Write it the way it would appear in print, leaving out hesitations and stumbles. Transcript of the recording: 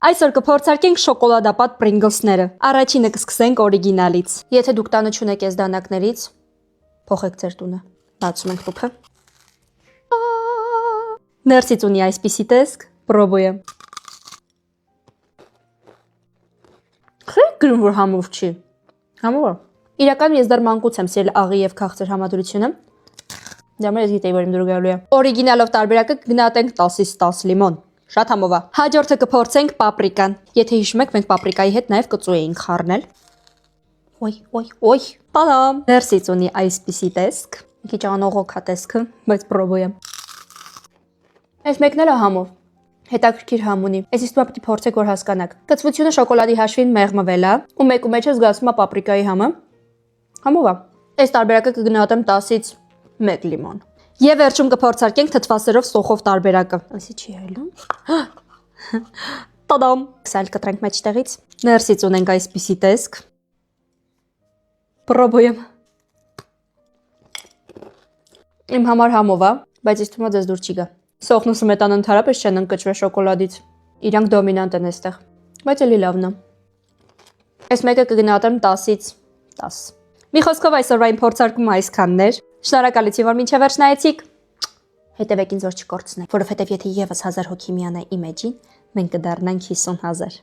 Այսօր կփորձարկենք շոկոլադապատ Pringlesները։ Առաջինը կսկսենք օրիգինալից։ Եթե դուք տանը չունեք այս դանակներից, փոխեք ձեր տունը։ Բացում ենք տուփը։ Ներսից ունի այսպիսի տեսք, պրոբոյեմ։ Խեք գրում որ համով չի։ Համով է։ Իրականում ես դեռ մանկուց եմ սիրել աղի եւ քաղցր համադրությունը։ Դա մեր գիտեի որ իմ դուր գալու է։ Օրիգինալով տարբերակը գնահատենք 10-ից 10 լիմոն։ Շատ համով է։ Հաջորդը կփորձենք պապրիկան։ Եթե հիշում եք, մենք պապրիկայի հետ նաև կծու էինք խառնել։ Ոյ։ Տադամ։ Ներսից ունի այսպիսի տեսք։ Մի քիչ անողոք է տեսքը, բայց պրոբոյեմ։ Այս մեկն էլ է համով։ Հետաքրքիր համ ունի։ Այս իսկ պիտի փորձեք որ հասկանաք։ Կծվությունը շոկոլադի հաշվին մեղմվել է, ու մեկու մեջը զգացվում է պապրիկայի համը։ Համով է։ Այս տարբերակը կգնահատեմ 10-ից 1 լիմոն։ Եվ վերջում կփորձարկենք թթվասերով սոխով տարբերակը։ Այսի չի ելում։ Տադամ։ Սալ կտրենք մեջտեղից։ Ներսից ունենք այսպիսի տեսք։ Պրոբոյեմ։ Իմ համար համով է, բայց ինձ թվում է ձեզ դուր չի գա։ Սոխն ու սմետան ընդհանրապես չեն ընկճվել շոկոլադից։ Իրանք դոմինանտ են այստեղ, բայց էլի լավն է։ Այս մեկը կգնահատեմ 10-ից 10։ Մի խոսքով այսօրվա իմ փորձարկումը այսքանն էր։ Շնորհակալություն, որ մինչև վերջ նայեցիք։ Հետևեք ինձ որ չկորցնեք, որովհետև եթե եւս 1000 հոգի միանա իմ էջին, մենք կդառնանք 50,000։